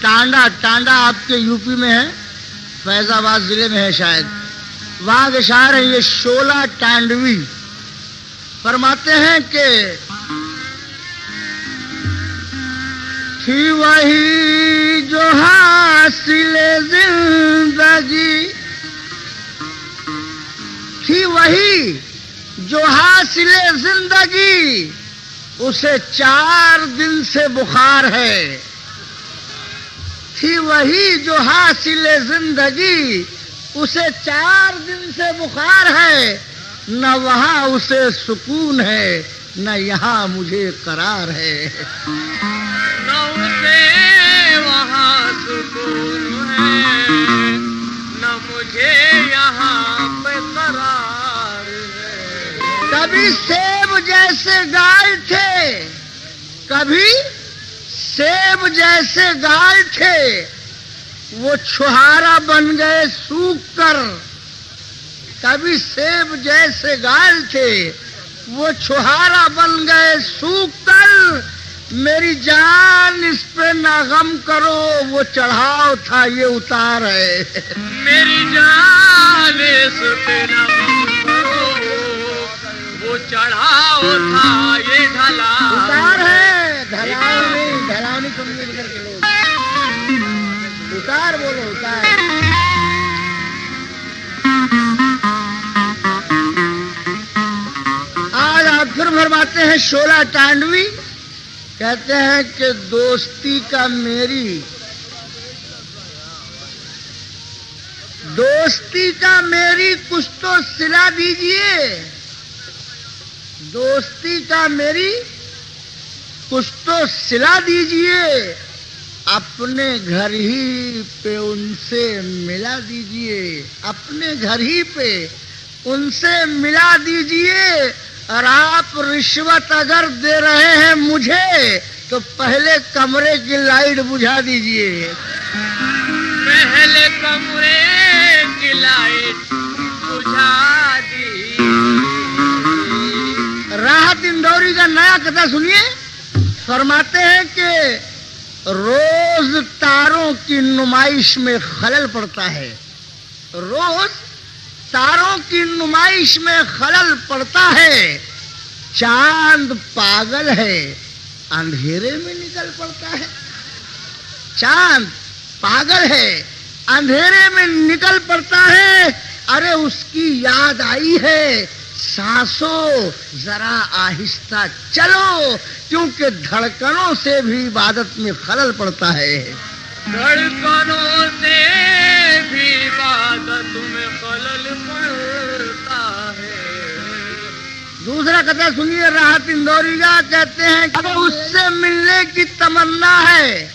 टांडा, टांडा आपके यूपी में है, फैजाबाद जिले में है शायद, वहां के शायर है ये शोला टांडवी। फरमाते हैं कि थी वही जो हासिल जिंदगी, थी वही जो हासिल जिंदगी, उसे 4 दिन से बुखार है। थी वही जो हासिल जिंदगी, उसे 4 दिन से बुखार है। न वहां उसे सुकून है, न यहाँ मुझे करार है। न उसे वहाँ सुकून है, न मुझे यहाँ पे करार है। कभी सेब जैसे गाल थे, कभी सेब जैसे गाल थे, वो छुहारा बन गए सूख कर। कभी सेब जैसे गाल थे, वो छुहारा बन गए सूख कर। मेरी जान इस पे ना गम करो, वो चढ़ाव था ये उतार है। मेरी जान इस पे ना गम करो, वो चढ़ाव था ये ढला उतार है। ढलाव नहीं, ढलाव नहीं समझे इधर के लोग, उतार बोलो, उतार। आज आप फिर फरमाते हैं शोला टांडवी, कहते हैं कि दोस्ती का मेरी कुछ तो सिला दीजिए, दोस्ती का मेरी कुछ तो सिला दीजिए, अपने घर ही पे उनसे मिला दीजिए, अपने घर ही पे उनसे मिला दीजिए। और आप रिश्वत अगर दे रहे हैं मुझे, तो पहले कमरे की लाइट बुझा दीजिए। पहले कमरे की लाइट बुझा दी। राहत इंदौरी का नया कथा सुनिए। फरमाते हैं कि रोज तारों की नुमाइश में खलल पड़ता है, रोज तारों की नुमाइश में खलल पड़ता है। चांद पागल है, अंधेरे में निकल पड़ता है। चांद पागल है, अंधेरे में निकल पड़ता है। अरे उसकी याद आई है, सांसों जरा आहिस्ता चलो, क्योंकि धड़कनों से भी इबादत में खलल पड़ता है। धड़कनों से भी इबादत में खलल पड़ता है। दूसरा कथा सुनिए राहत इंदौरी का। कहते हैं कि उससे मिलने की तमन्ना है,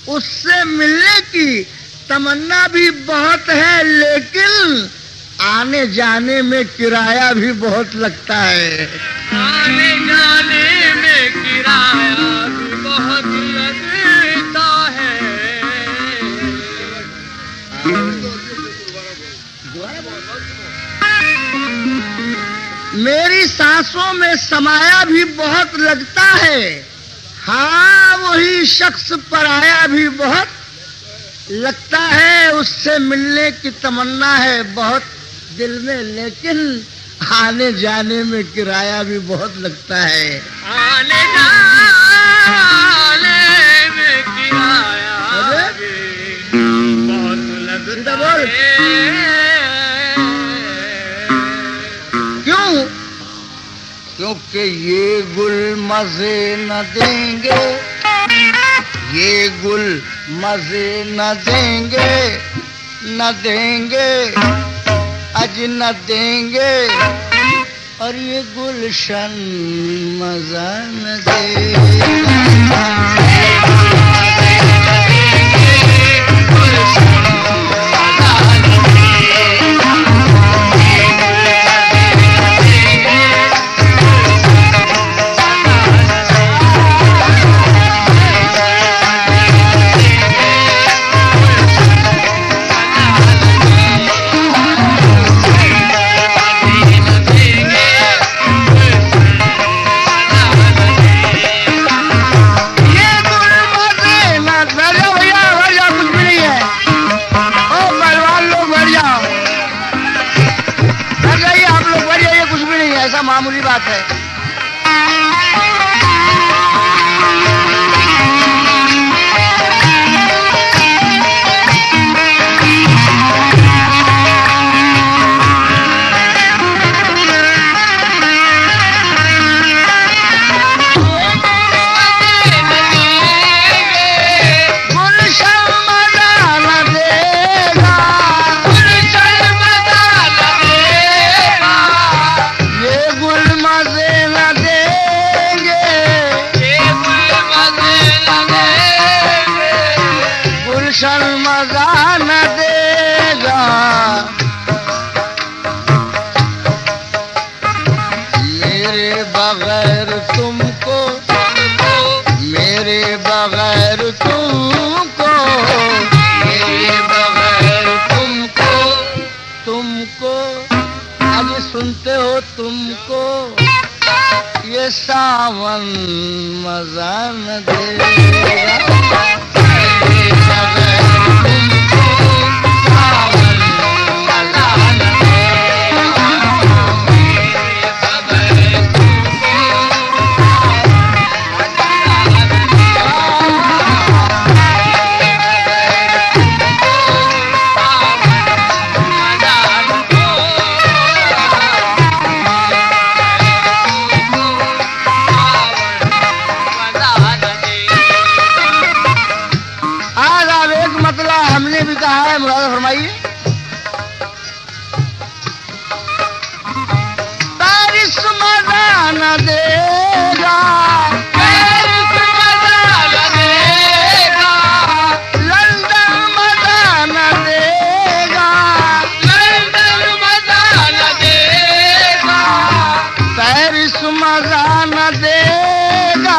उससे मिलने की तमन्ना भी बहुत है, लेकिन आने जाने में किराया भी बहुत लगता है। आने जाने में किराया भी बहुत लगता है। मेरी सांसों में समाया भी बहुत लगता है। हाँ, वही शख्स पराया भी बहुत लगता है। उससे मिलने की तमन्ना है बहुत दिल में, लेकिन आने जाने में किराया भी बहुत लगता है। आने जाने में किराया भी बहुत लगता है। क्यों? क्योंकि ये गुल मजे न देंगे, ये गुल मजे न देंगे, न देंगे अज न देंगे, और ये गुलशन मजा न देगा। बात है। सुनते हो तुमको ये सावन मजा न देगा। मुराद फरमाइए। पेरिस मजा न देगा, पेरिस मजा न देगा, लंदन मजा न देगा, लंदन मजा न देगा, पेरिस मजा न देगा,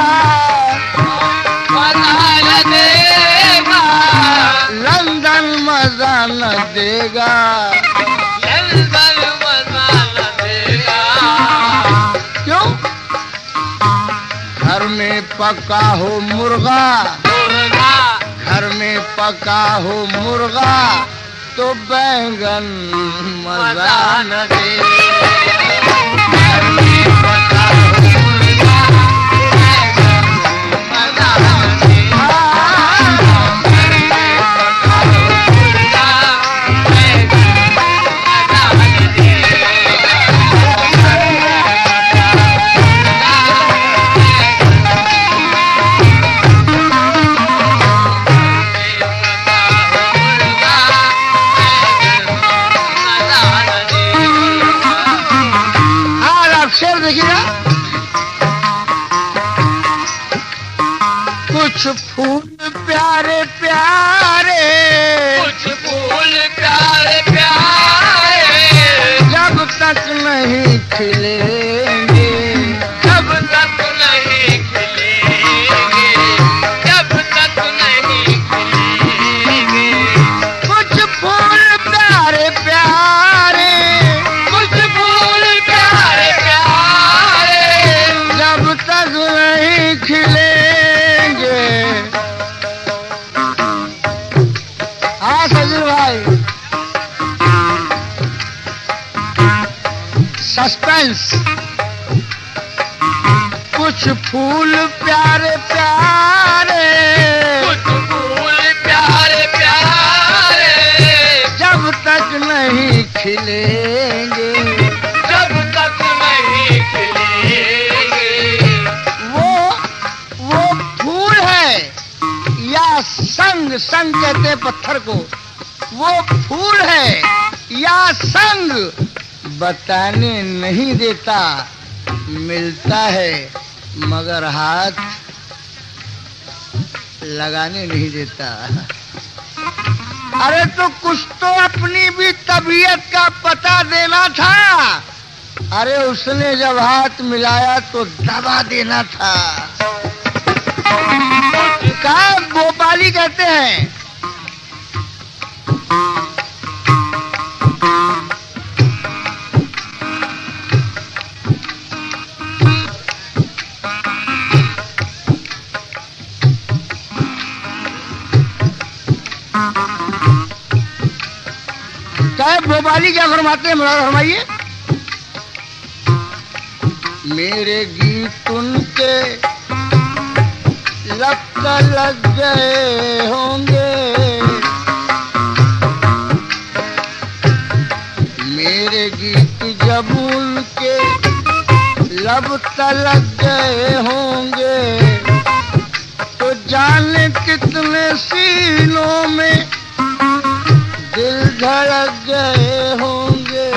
मजा न देगा, लंदन मजा न देगा, लंदन मजा न देगा। क्यों? घर में पका हो मुर्गा, मुर्गा, घर में पका हो मुर्गा तो बैंगन मजा न देगा। घर में पका हो मुर्गा मजा न देगा। शेर देखिएगा। कुछ फूल प्यारे प्यारे, कुछ फूल प्यारे प्यारे, जब तक नहीं खिलेंगे, जब तक नहीं खिलेंगे, जब तक नहीं खिलेंगे। कुछ फूल प्यारे प्यारे, कुछ फूल प्यारे प्यारे, जब तक नहीं खिलेंगे। हाँ सजीव भाई, सस्पेंस। कुछ फूल प्यारे प्यारे, कुछ फूल प्यारे प्यारे, जब तक नहीं खिलेंगे, जब तक नहीं खिलेंगे। वो फूल है या संग, संग कहते हैं पत्थर को, वो फूल है या संग बताने नहीं देता, मिलता है मगर हाथ लगाने नहीं देता। अरे तो कुछ तो अपनी भी तबीयत का पता देना था। अरे उसने जब हाथ मिलाया तो दबा देना था। क्या भोपाली कहते हैं, क्या भोपाली क्या फरमाते हैं, मुराद फरमाइए। मेरे गीत उनके लग गए होंगे, मेरे गीत जब उनके लब तलक गए होंगे, तो जाने कितने सीनों में दिल धड़क गए होंगे।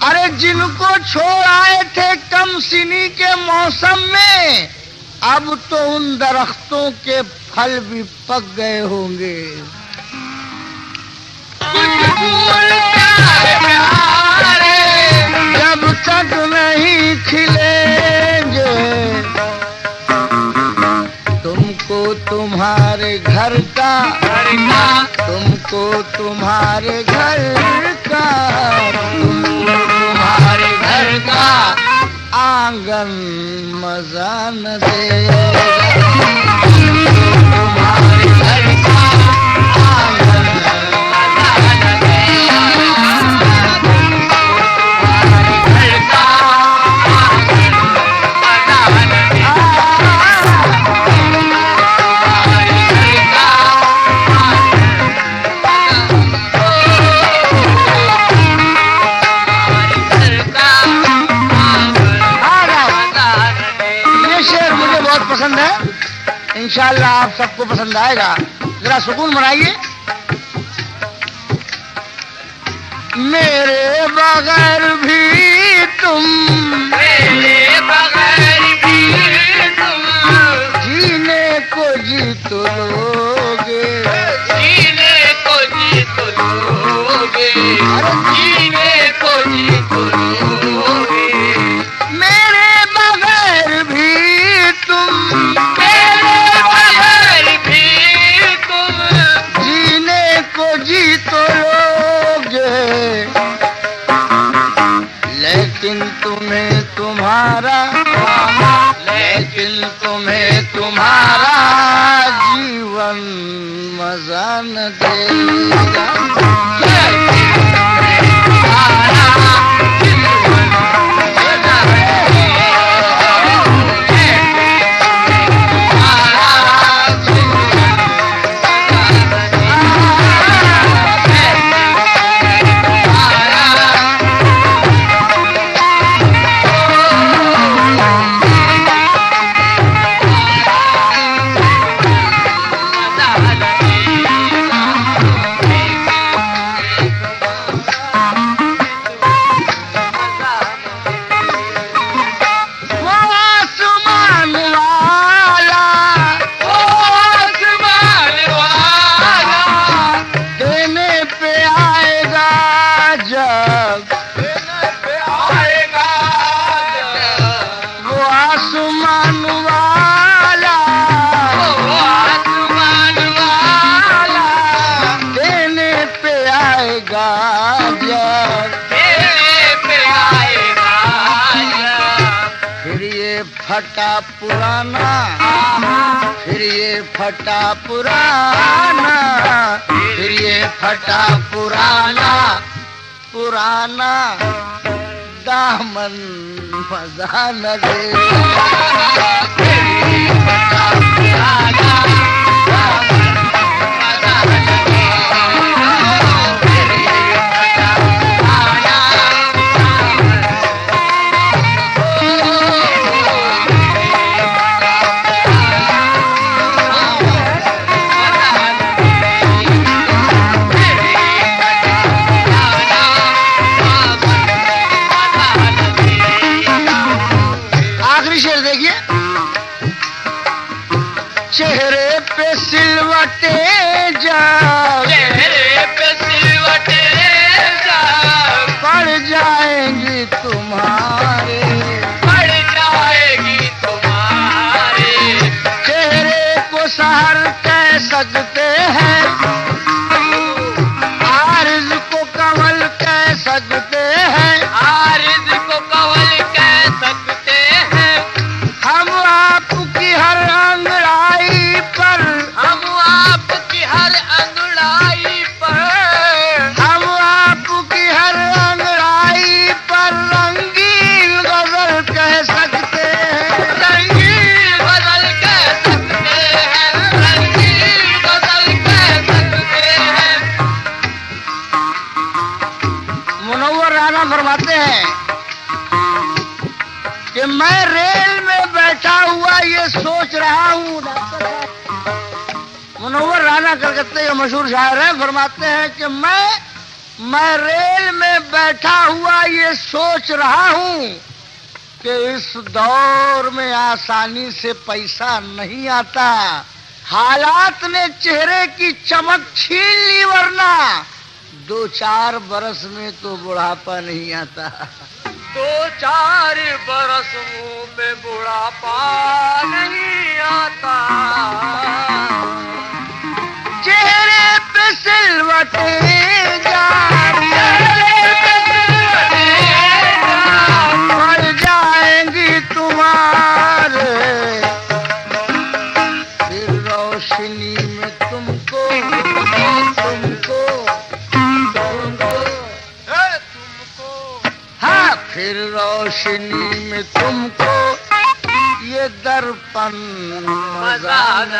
अरे जिनको छोड़ आए थे कम सिनी के मौसम में, अब तो उन दरख्तों के फल भी पक गए होंगे। जब तक नहीं खिलेंगे, तुमको तुम्हारे घर का, तुमको तुम्हारे घर का, तुमको तुम्हारे घर का आंगन मजा न देगा। तुम्हारे घर का आंगन मजा न देगा। तुम्हारे घर का आंगन मजा न देगा। तुम्हारे घर का पसंद है। इंशाअल्लाह आप सबको पसंद आएगा। जरा सुकून बनाइए। मेरे बगैर भी तुम, मेरे बगैर भी तुम जीने को जी तो लोगे, जीने को जी तो लोगे, जीने को जी तो लोगे। मेरे बगैर भी तुम, मेरे बगैर भी तुम जीने को जी तो लोगे, लेकिन तुम्हें तुम्हारा, लेकिन तुम्हें तुम्हारा जीवन मजा न देगा। फटा पुराना, फिर ये फटा पुराना, फिर ये फटा पुराना, पुराना दामन मजा न देगा। फिर ये फटा पुराना दामन मजा न देगा। फिर ये फटा पुराना चेहरे पे सिलवटे जा, चेहरे पे सिलवटे जा, पड़ जाएंगी तुम्हारे, पड़ जाएगी तुम्हारे। चेहरे को सहर कह सकते हैं, आरिज़ को कंवल कह सकते हैं, आरिज़ को कंवल कह सकते हैं। हम आपकी हर अंगड़ाई पर, हम आपकी हर अंगड़ाई पर, हम आपकी हर अंगड़ाई पर रंगीन मैं रेल में बैठा हुआ ये सोच रहा हूँ। डॉक्टर साहब मुनव्वर राना कलकत्ते के मशहूर शायर हैं, फरमाते हैं कि मैं रेल में बैठा हुआ ये सोच रहा हूँ कि इस दौर में आसानी से पैसा नहीं आता। हालात ने चेहरे की चमक छीन ली, वरना 2-4 बरस में तो बुढ़ापा नहीं आता। 2-4 बरस मुंह में बुढ़ापा नहीं आता। चेहरे पे सिलवटे पड़ जाएंगी तुम्हारे, फिर रोशनी में तुमको हाँ, फिर रोशनी में तुमको ये दर्पण मजा न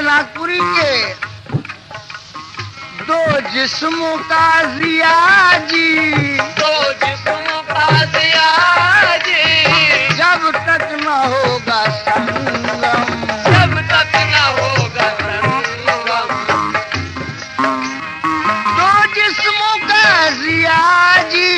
नागपुरी के दो जिस्मों का जिया जी, दो जिस्मों का जिया जी, जब तक न होगा संगम, जब तक न होगा संगम। दो जिस्मों का जिया जी,